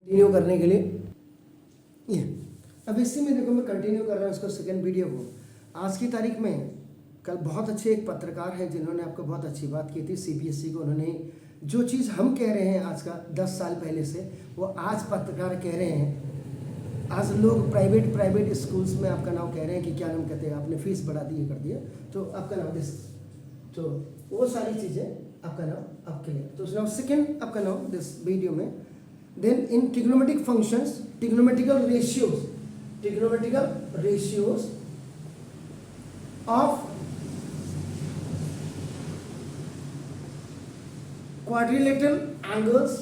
Continue करने के लिए ये अब इसी में देखो मैं कंटिन्यू कर रहा हूँ इसको सेकेंड वीडियो को। आज की तारीख में कल बहुत अच्छे एक पत्रकार हैं जिन्होंने आपको बहुत अच्छी बात की थी सीबीएसई को। उन्होंने जो चीज़ हम कह रहे हैं आज का 10 साल पहले से वो आज पत्रकार कह रहे हैं। आज लोग प्राइवेट स्कूल्स में आपका नाम कह रहे हैं कि क्या नाम कहते हैं आपने फीस बढ़ा दी कर दिया तो आपका नाम दिस तो वो सारी चीज़ें आपका नाम आप क्लियर। तो नाउ सेकेंड आपका नाम दिस वीडियो में then in trigonometric functions trigonometrical ratios of quadrilateral angles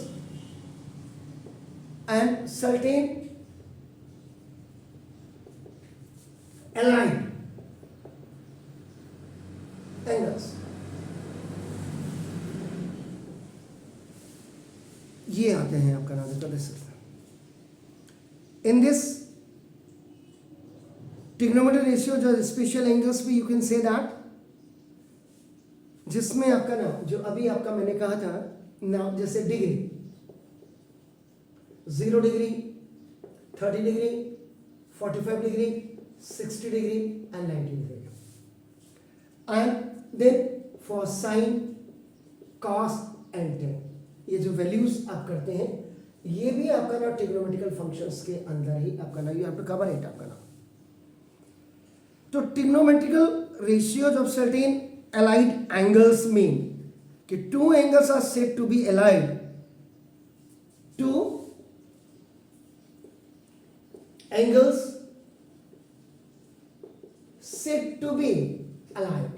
and certain aligned angles, ये आते हैं आपका नाम देखो this in this trigonometric ratio जो स्पेशल एंगल्स भी यू कैन से दैट जिसमें आपका ना जो अभी आपका मैंने कहा था ना जैसे degree 0 degree 30 degree 45 degree 60 degree and 90 degree and then for sine cos and tan ये जो वैल्यूज आप करते हैं ये भी आपका ना ट्रिग्नोमेट्रिकल फंक्शंस के अंदर ही आपका ना you have to cover it आपका ना। तो trigonometrical ratios of certain allied angles mean कि two angles are said to be allied, two angles said to be allied,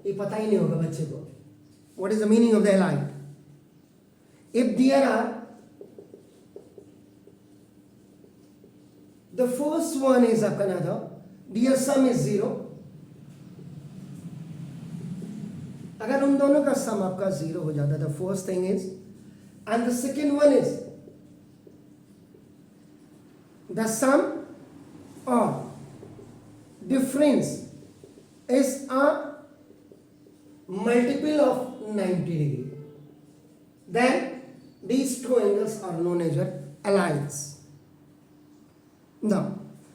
ये पता ही नहीं होगा बच्चे को what is the meaning of the allied. If there are the first one is आपका ना था their sum is 0, अगर उन दोनों का सम आपका 0 हो जाता है first thing is and the second one is the sum और difference is a multiple of 90 degree then these two angles are known as alliance. Now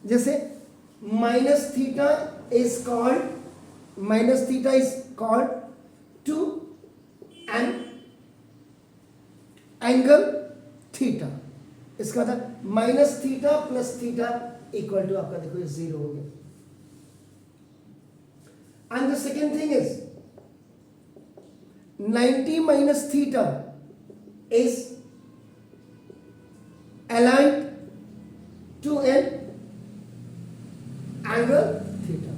जैसे minus theta is called to an angle theta, इसका मतलब minus theta plus theta equal to आपका देखो ये 0 हो गया। And the second thing is 90 minus theta is aligned to an angle theta.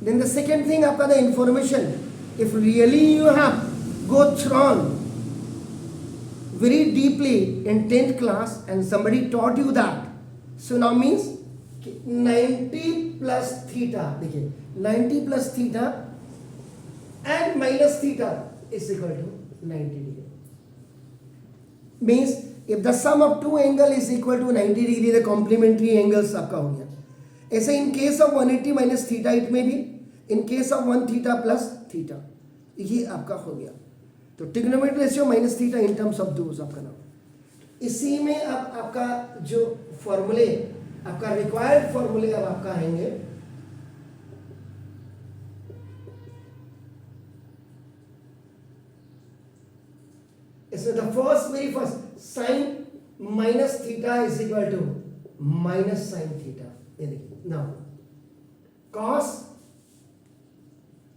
Then the second thing आपका the information, if really you have go through very deeply in 10th class and somebody taught you that, so now means 90 plus theta, देखिए 90 plus theta and minus theta is equal to 90 degree. Means if the sum of two angle is equal to 90 degree, the complementary angles आपका हो गया। ऐसे in case of 180 minus theta it may be, in case of 1 theta plus theta, ये आपका हो गया। तो trigonometric ratio minus theta in terms of those आपका नाम। इसी में अब आपका जो फॉर्मूले आपका रिक्वायर्ड फॉर्मूले अब आपका आएंगे। इसमें the very first sine minus theta is equal to minus sine theta, ये देखिए now cos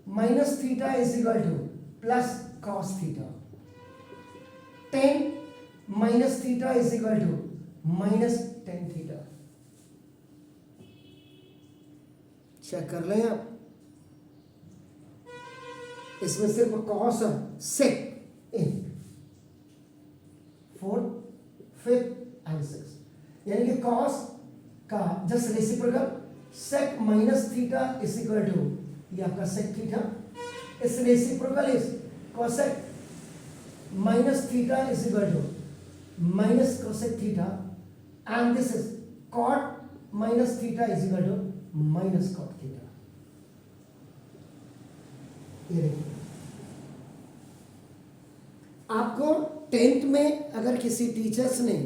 minus theta is equal to plus cos theta, tan minus theta is equal to minus tan theta. Check कर लें आप, इसमें सिर्फ cos और सेक इन 4th 5th and 6th, यानी कि कॉस का just reciprocal sec minus theta is equal to ये आपका सेक थीटा, इस reciprocal is cosec minus theta is equal to minus cosec theta and this is cot minus theta is equal to minus cot theta. ये देखिए आपको tenth में अगर किसी teachers ने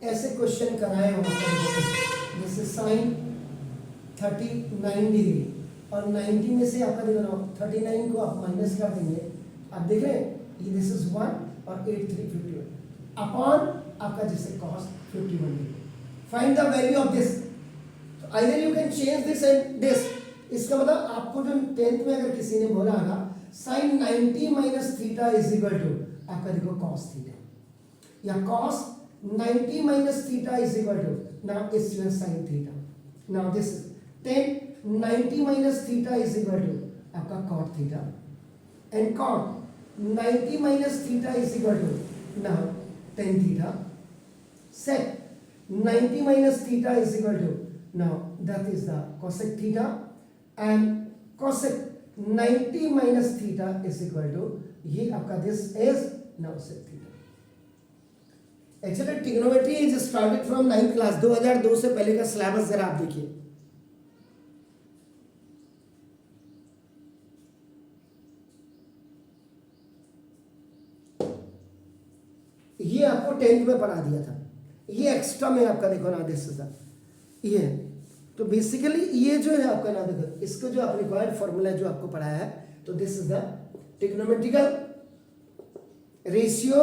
ऐसे क्वेश्चन कराए हो जैसे साइन 39 डिग्री और 90 में से आपका देखो 39 को आप माइनस कर देंगे, आप देख रहे हैं दिस इज 1 और 8 3 51 अपॉन आपका जैसे cos 51 degree. Find the value of this. तो either you can change this and this. इसका मतलब आपको जो 10th में अगर किसी ने बोला होगा sine 90 minus theta is equal to आपका देखो cos थीटा, या cos 90 minus theta is equal to, now it's your sin theta. Now this is 10 90 minus theta is equal to आपका cot theta, and cot 90 minus theta is equal to now tan theta. Sec 90 minus theta is equal to now that is the cosec theta, and cosec 90 minus theta is equal to ये आपका this is now sec theta. Actually trigonometry is started from 9th class. 2002 से पहले का syllabus जरा आप देखिए, ये आपको 10th में पढ़ा दिया था, ये एक्स्ट्रा में आपका देखो ना दिस था ये। तो बेसिकली ये जो है आपका ना देखो इसको जो आप रिक्वायर्ड फॉर्मूला जो आपको पढ़ाया है, तो this is the trigonometrical ratio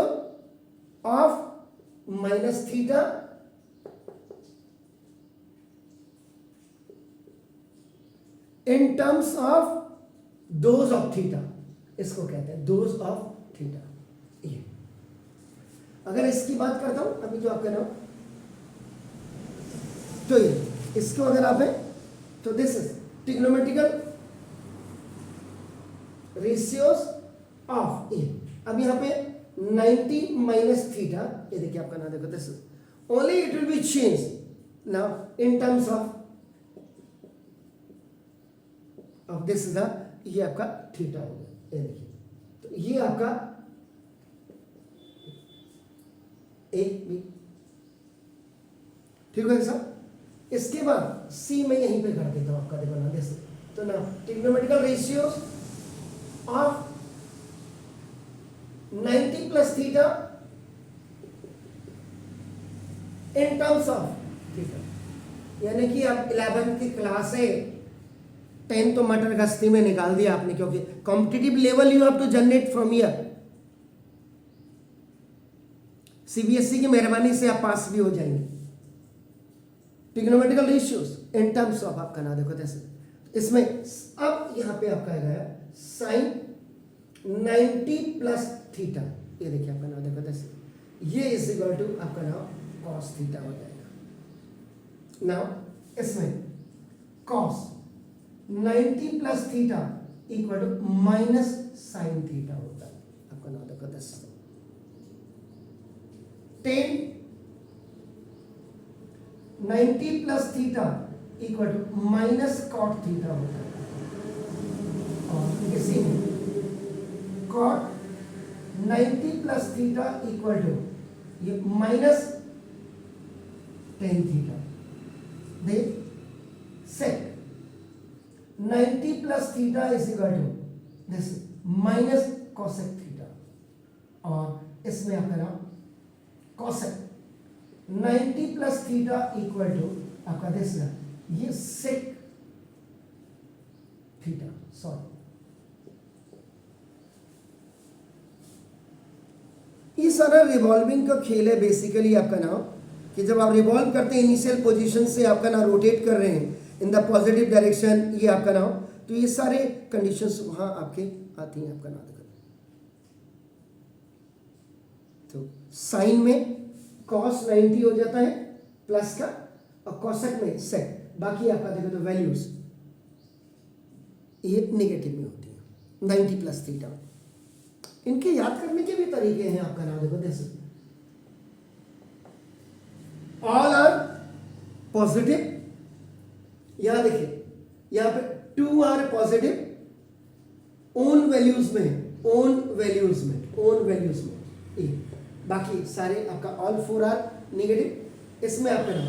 of minus theta in terms of those of theta, इसको कहते हैं दोज ऑफ थीटा। ये अगर इसकी बात करता हूं अभी जो आपका नाम, तो ये इसको अगर आप है तो this is trigonometrical ratios of A. अब यहां पे 90 माइनस थीटा, ये देखिए आपका ना देखो this only it will be change now in terms of this is the, ये आपका थीटा हो गया, ये देखिए। तो ये आपका ए बी, ठीक है सर। इसके बाद सी में यहीं पे कर देता हूं आपका देखो ना दिस, तो ना trigonometrical ratio of 90 plus theta in terms of theta, यानी कि आप 11th की क्लास है, 10 तो मटर गश्ती में निकाल दिया आपने, क्योंकि competitive level you have to generate from year. CBSE की मेहरबानी से आप पास भी हो जाएंगे। Trigonometrical ratios in terms of आपका ना देखो जैसे इसमें अब यहां पे आपका आएगा साइन 90 प्लस थीटा, ये देखिए आपका नाम देखो जैसे ये इज इक्वल टू आपका नाम cos थीटा हो जाएगा। नाउ इसमें cos 90 plus theta equal to minus sine theta होता है आपका नाम देखो 10 10 90 plus theta equal to minus cot theta होता है, और इसी में cot 90 plus theta equal to ये minus tan theta. The sec 90 plus theta is equal to this minus cosec theta, और इसमें आपका नाम cosec 90 plus theta equal to आपका दिस ये सेक थीटा, सॉरी ये सारा रिवॉल्विंग का खेल है बेसिकली आपका नाम, कि जब आप रिवॉल्व करते हैं इनिशियल पोजीशन से आपका नाम रोटेट कर रहे हैं इन द पॉजिटिव डायरेक्शन, ये आपका नाम, तो ये सारे कंडीशंस वहां आपके आती हैं आपका नाम। तो साइन में cos 90 हो जाता है प्लस का, और कॉसेक में सेक, बाकी आपका देखो तो वैल्यूज ये नेगेटिव में होती है 90 प्लस थीटा। इनके याद करने के भी तरीके हैं आपका नाम देखो जैसे ऑल आर पॉजिटिव, यहां देखिए यहां पे 2 आर पॉजिटिव ओन वैल्यूज में, ओन वैल्यूज में, ओन वैल्यूज में ए, बाकी सारे आपका ऑल 4 आर नेगेटिव। इसमें आपका नाम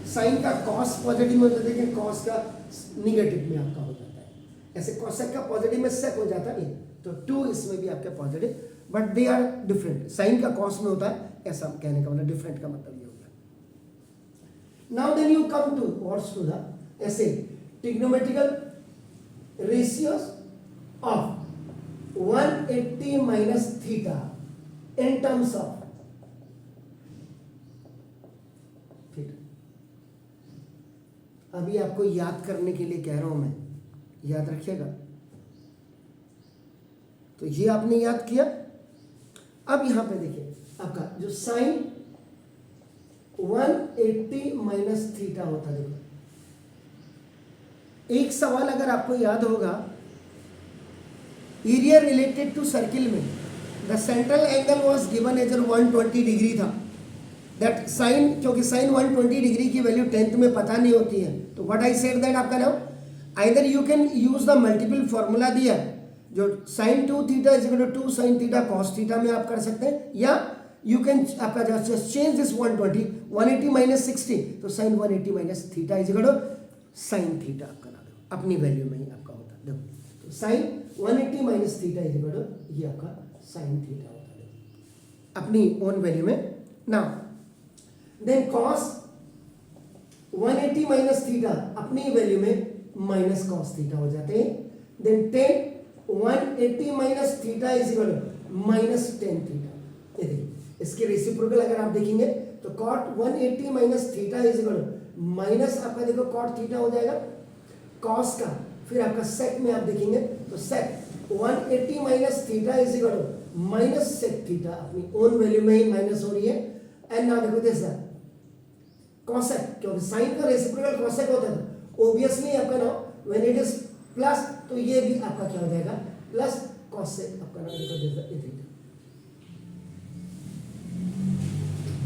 साइन का कॉस पॉजिटिव में होता है लेकिन कॉस का निगेटिव में आपका हो जाता है, ऐसे कॉसेक का पॉजिटिव में सेक हो जाता है, तो 2 इसमें भी आपके positive but they are different. Sine का कॉस में होता है, ऐसा कहने का मतलब डिफरेंट का मतलब ये हो गया। Now then you come to what's to the ऐसे trigonometrical ratios of 180 minus theta in terms of theta। अभी आपको याद करने के लिए कह रहा हूं मैं, याद रखिएगा। तो ये आपने याद किया। अब यहां पे देखिए आपका जो साइन 180 माइनस थीटा होता है, देखो एक सवाल अगर आपको याद होगा, एरिया रिलेटेड टू सर्किल में the central angle was given as 120 degree था। दैट साइन, क्योंकि साइन 120 डिग्री की वैल्यू 10th में पता नहीं होती है, तो व्हाट आई सेड दैट आपका नाम either you can use the multiple formula दिया जो sine 2 theta is equal to 2 sine theta cos theta में आप कर सकते हैं, या यू कैन आपका जस्ट चेंज दिस 180 माइनस 60, तो sine 180 minus theta is equal to sine theta आपका नाम अपनी वैल्यू में ही आपका होता है। देखो तो sine 180 minus theta is equal to ये आपका साइन थीटा होता है अपनी ओन वैल्यू में। Now then cos 180 minus theta अपनी वैल्यू में माइनस कॉस थीटा हो जाते हैं। Then tan 180 minus theta is equal to minus tan theta. ये देखिए इसके रेसिप्रोकल अगर आप देखेंगे तो cot 180 minus theta is equal to minus आपका देखो कॉट थीटा हो जाएगा कॉस का, फिर आपका सेक में आप देखेंगे तो sec 180 minus theta is equal to minus sec theta अपनी ओन वैल्यू में ही माइनस हो रही है। एंड नाउ देखो दिस कॉसेक, क्योंकि साइन का रेसिप्रोकल कॉसेक होता है तो ऑब्वियसली आपका now when it is plus तो ये भी आपका क्या हो जाएगा प्लस कॉसेक आपका नाउ देखो दिस थीटा।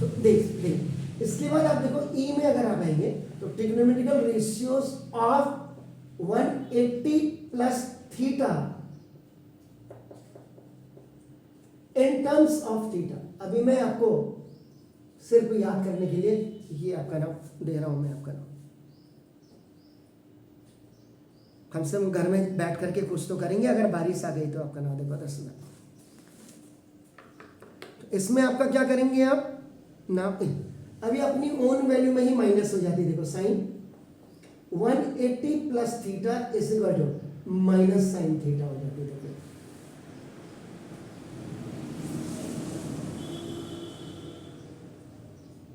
तो देख इसके बाद आप देखो ई में अगर आप आएंगे तो trigonometrical ratios of 180 plus theta in terms of theta. अभी मैं आपको सिर्फ याद करने के लिए ये आपका नाम दे रहा हूं मैं आपका नाम, हम सब घर में बैठ करके कुछ तो करेंगे। अगर बारिश आ गई तो आपका नाम देखो 10 में, तो इसमें आपका क्या करेंगे आप नाप, अभी अपनी ओन वैल्यू में ही माइनस हो जाती है। देखो sine 180 plus theta is equal to minus sine theta हो जाती है।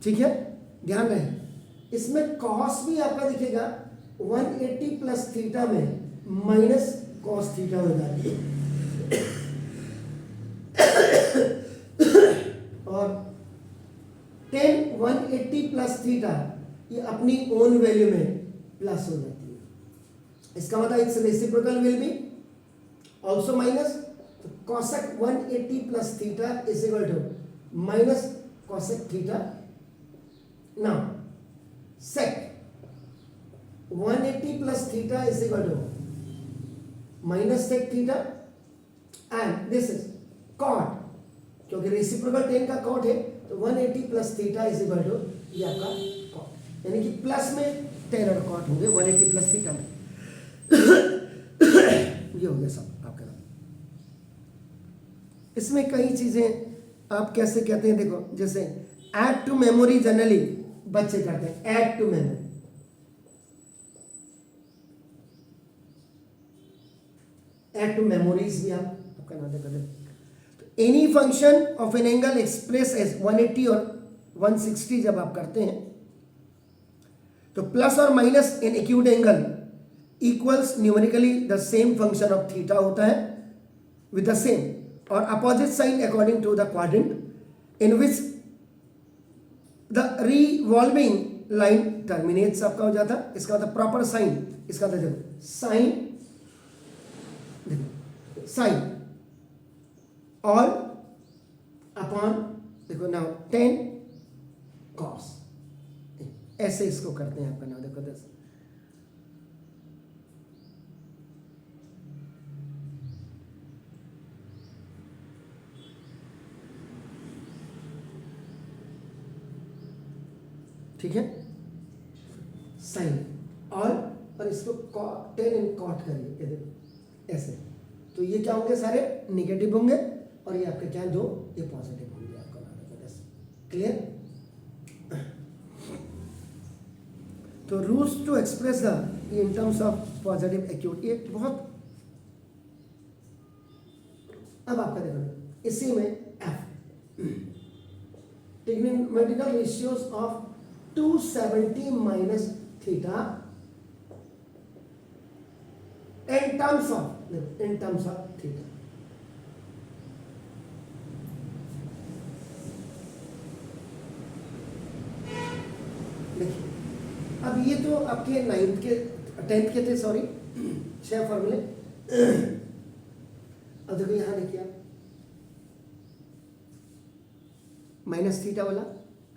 ठीक है, ध्यान रहे इसमें कॉस भी आपका दिखेगा 180 प्लस थीटा में माइनस कॉस थीटा हो जाती है और 180 प्लस थीटा ये अपनी ओन वैल्यू में प्लस हो जाती है। इसका मतलब it's reciprocal will be also minus. तो cosec 180 plus theta is equal to minus cosec theta. Now sec 180 plus theta is equal to minus sec theta and this is cot, क्योंकि reciprocal 10 का cot है तो 180 plus theta is equal to ये आपका cot, यानी कि plus में 10 और cot होंगे 180 प्लस थीटा में ये हो गया सब आपका। इसमें कई चीजें आप कैसे कहते हैं, देखो जैसे ऐड टू मेमोरी जनरली बच्चे करते हैं, add to memory, add to memories भी आपका नाम देखो। तो any function of an angle express as 180 और 160 जब आप करते हैं तो प्लस और minus in acute angle equals numerically the same function of theta होता है विद द सेम और opposite sign according to the quadrant in which the revolving line terminates आपका हो जाता है। इसका मतलब प्रॉपर साइन, इसका मतलब देखो साइन, देखो साइन और अपॉन देखो नाउ 10 कॉस, ऐसे इसको करते हैं आपका नाम देखो 10। ठीक है, साइन और इसको 10 इन कॉट करिए, ये देखो ऐसे, तो ये क्या होंगे सारे निगेटिव होंगे और ये आपके क्या है, 2 ये पॉजिटिव होंगे आपका बस। क्लियर? तो rules to express the in terms of positive acute, ये बहुत। अब आपका देखो इसी में F trigonometrical ratios of 270 minus theta in terms of theta. देखिए अब ये तो आपके 9th के 10th के थे, सॉरी 6 फॉर्मूले। अब देखो यहां देखिए आप माइनस थीटा वाला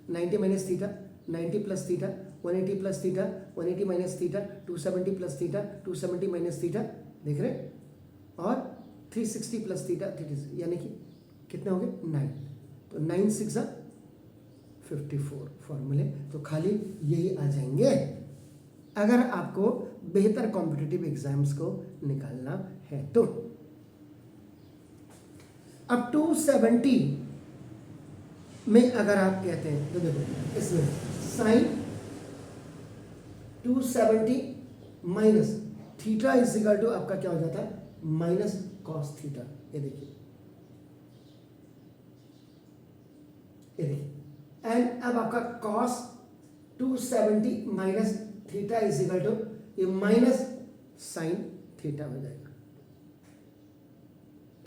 90 minus theta, 90 plus theta, 180 plus theta, 180 minus theta, 270 plus theta, 270 minus theta, देख रहे? और 360 प्लस थीटा, यानी कि कितने हो गए 9। तो 9 6 54 फॉर्मूले तो खाली यही आ जाएंगे अगर आपको बेहतर कॉम्पिटिटिव एग्जाम्स को निकालना है तो। अब 270 में अगर आप कहते हैं तो देखो इसमें sine 270 minus theta is equal to आपका क्या हो जाता है माइनस कॉस थीटा। ये देखिए एंड अब आपका cos 270 minus theta is equal to ये माइनस साइन थीटा हो जाएगा।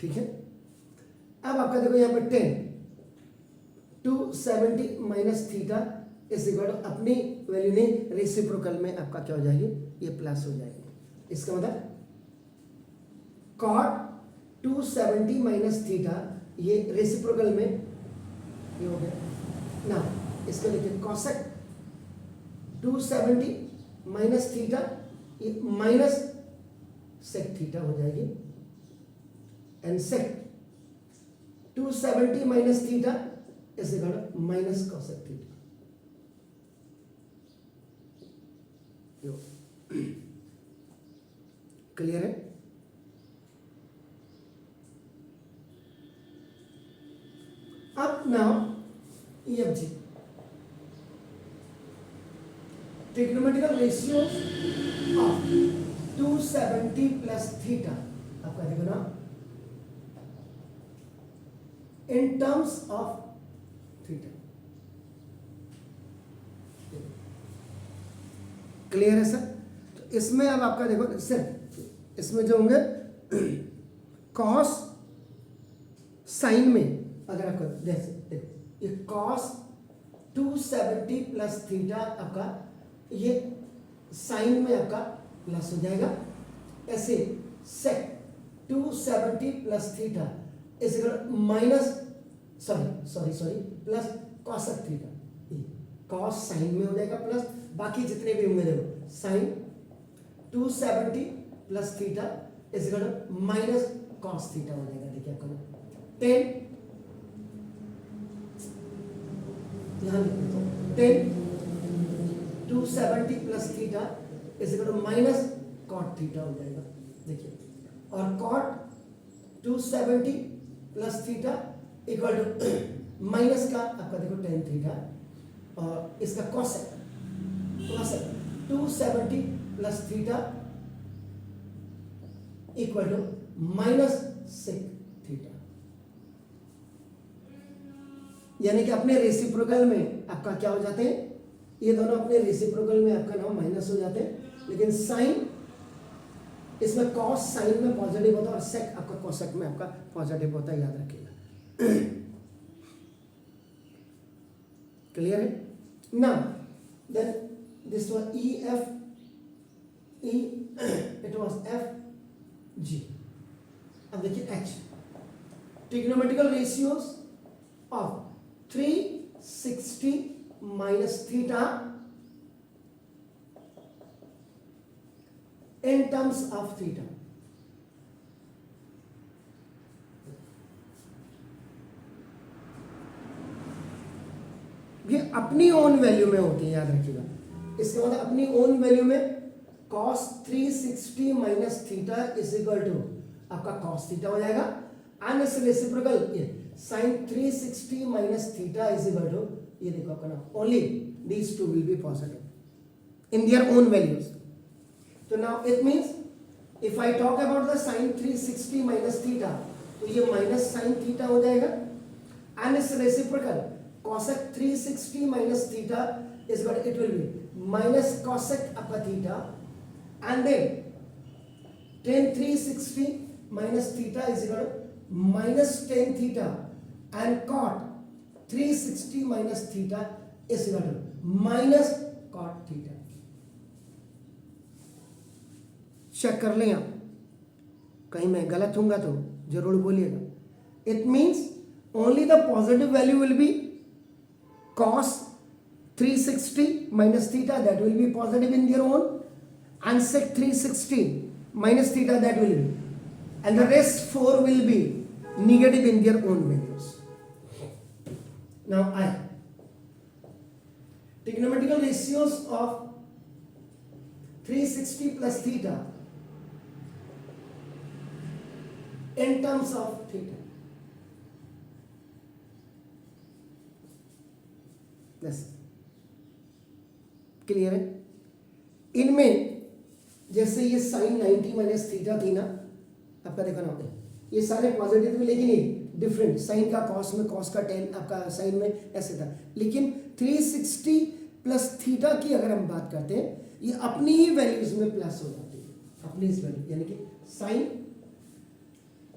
ठीक है? अब आपका देखो यहां पर 10 270 minus theta is equal to अपनी वैल्यू नहीं रेसिप्रोकल में आपका क्या हो जाएगी ये प्लस हो जाएगी। इसका मतलब कॉट 270 माइनस थीटा ये रेसिप्रोकल में ये हो गया ना। इसको देखिए कॉसेक 270 माइनस थीटा ये माइनस सेक थीटा हो जाएगी and sec 270 minus theta is equal to minus cosec theta. Clear है? अब now EFG trigonometrical ratios of 270 plus theta आपका देखो ना in terms of theta. Clear है सर? तो इसमें अब आपका देखो सिर्फ इसमें जो होंगे कॉस साइन में अगर आपका देखो ये कॉस 270 प्लस थीटा आपका ये साइन में आपका प्लस हो जाएगा। ऐसे सेक 270 प्लस थीटा इस minus sorry plus cosec theta. Cos sine में हो जाएगा प्लस बाकी जितने भी होंगे देखो साइन 270 प्लस थीटा इस माइनस कॉस थीटा हो जाएगा। देखिए आपका 10 यहाँ लिख देते हैं 10 270 plus theta is equal to minus cot theta हो जाएगा। देखिए और cot 270 plus theta equal to minus का आपका देखो tan थीटा और इसका cosec 270 plus theta equal to minus sec theta. यानी कि अपने रेसिप्रोकल में आपका क्या हो जाते हैं ये दोनों अपने रेसिप्रोकल में आपका नाम माइनस हो जाते हैं। लेकिन साइन इसमें कॉस साइन में पॉजिटिव होता है और सेक आपका कॉसेक में आपका पॉजिटिव होता है, याद रखिएगा। क्लियर है? Now then this was it was FG। अब देखिए H trigonometrical ratios of 360 minus theta in terms of theta। ये अपनी ओन वैल्यू में होती है, याद रखिएगा। इसके मतलब अपनी ओन वैल्यू में cos 360 minus theta is equal to आपका cos थीटा हो जाएगा। एंड इट्स रेसिप्रोकल ये sin 360 minus theta is equal to ये देखो आपका ना only these two will be positive in their own values. तो now it means if I talk about the sin 360 minus theta तो ये minus sin theta हो जाएगा and its reciprocal cosec 360 minus theta is what it will be minus cosec upper theta and then tan 360 minus theta is equal to minus tan theta and cot 360 minus theta is equal to minus cot theta. Check कर लें आप, कहीं मैं गलत हूँगा तो जरूर बोलिएगा. It means only the positive value will be cos 360 minus theta that will be positive in their own and sec 360 minus theta that will be, and the rest 4 will be negative in their own values. Now I trigonometrical ratios of 360 plus theta in terms of theta. बस clear है. इनमें जैसे ये sign 90 minus theta थी ना, आपका देखा ना, ये सारे पॉजिटिव थे लेकिन ये डिफरेंट, साइन का कॉस में, कॉस का टेन आपका साइन में ऐसे था. लेकिन 360 प्लस थीटा की अगर हम बात करते हैं, ये अपनी ही वैल्यूज में प्लस हो जाती है, अपनी इस वैल्यू, यानी कि sine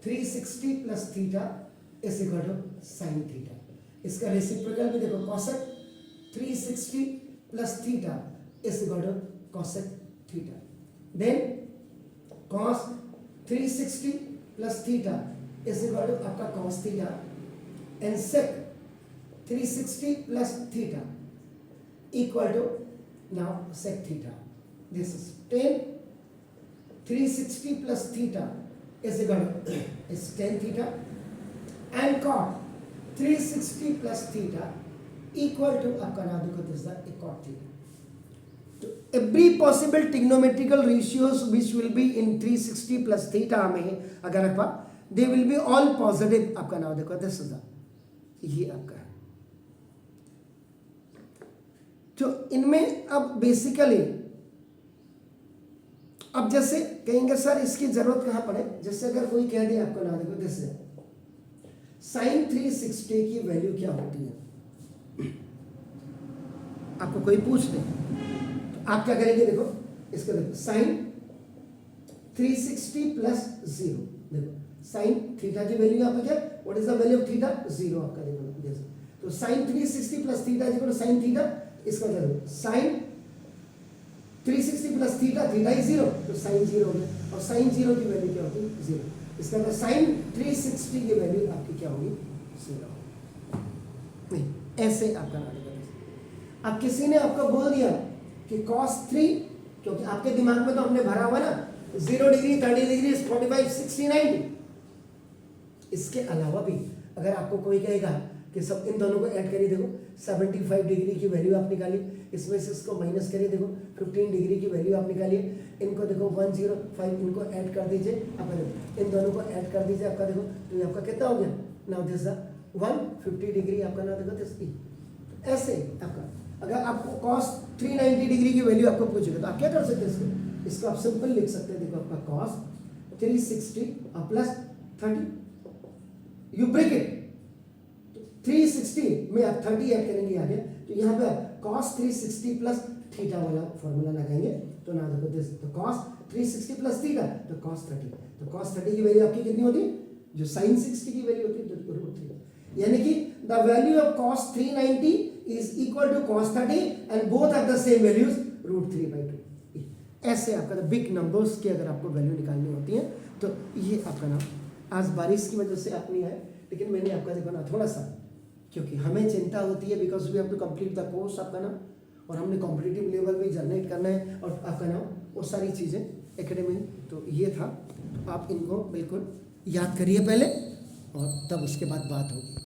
360 plus theta is equal to sine theta. इसका रेसिप्रोकल भी देखो, cosec 360 plus theta is equal to cosec theta. Then cos 360 plus theta is equal to आपका cos theta and sec 360 plus theta equal to now sec theta. This is tan 360 plus theta is equal to is tan theta and cot 360 plus theta equal to आपका नाम देखो this the cot theta. तो every possible trigonometrical ratios which will be in 360 plus theta में अगर आपका they will be all positive, आपका नाम देखो दिस द, ये आपका है. तो इनमें अब बेसिकली अब जैसे कहेंगे सर इसकी जरूरत कहाँ पड़े, जैसे अगर कोई कह दे आपको ना देखो जैसे साइन 360 की वैल्यू क्या होती है, आपको कोई पूछ दे तो आप क्या करेंगे, देखो इसका देखो साइन 360 प्लस 0, देखो साइन थीटा की वैल्यू यहाँ पे क्या, what is the value of theta, 0 आपका देखो. तो sine 360 plus theta equal to sine theta, इसका देखो sine 360 plus theta, theta is 0 तो साइन 0 हो गया, और साइन 0 की वैल्यू क्या होगी, 0. इसका मतलब साइन 360 की वैल्यू आपकी क्या होगी, 0. नहीं ऐसे आपका नाम करें. अब किसी ने आपको बोल दिया कि cos 3, क्योंकि आपके दिमाग में तो हमने भरा हुआ ना 0 डिग्री 30 डिग्री 45 60 90. इसके अलावा भी अगर आपको कोई कहेगा कि सब इन दोनों को ऐड करिए, देखो 75 डिग्री की वैल्यू आप निकालिए, इसमें से इसको माइनस करिए, देखो 15 डिग्री की वैल्यू आप निकालिए, इनको देखो 105 इनको ऐड कर दीजिए, आप इन दोनों को ऐड कर दीजिए, आपका देखो तो ये आपका कितना हो गया, नाउ दिस 150 डिग्री आपका ना देखो दिस. ऐसे आपका अगर आपको cos 390 डिग्री की वैल्यू आपको पूछेगा तो आप क्या कर सकते हैं, इसको आप सिंपल लिख सकते हैं, देखो आपका cos 360 plus 30 you break it, 360 में आप 30 ऐड करेंगे आगे, तो यहाँ पे आप cos 360 प्लस थीटा वाला फॉर्मूला लगाएंगे, तो ना देखो दिस, तो cos 360 प्लस थीटा तो cos 30, तो cos 30 की वैल्यू आपकी कितनी होती है, जो sin 60 की वैल्यू होती है तो √3. यानी कि the value of cos 390 is equal to cos 30 and both are the same values √3/2. ऐसे आपका बिग नंबर्स की अगर आपको वैल्यू निकालनी होती है तो ये आपका नाम, आज बारिश की वजह से आप नहीं आए, लेकिन मैंने आपका देखो ना थोड़ा सा, क्योंकि हमें चिंता होती है because we have to complete the course आपका नाम, और हमने कॉम्पिटिटिव लेवल भी जनरेट करना है, और आपका नाम वो सारी चीज़ें एकेडमी. तो ये था, आप इनको बिल्कुल याद करिए पहले और तब उसके बाद बात होगी.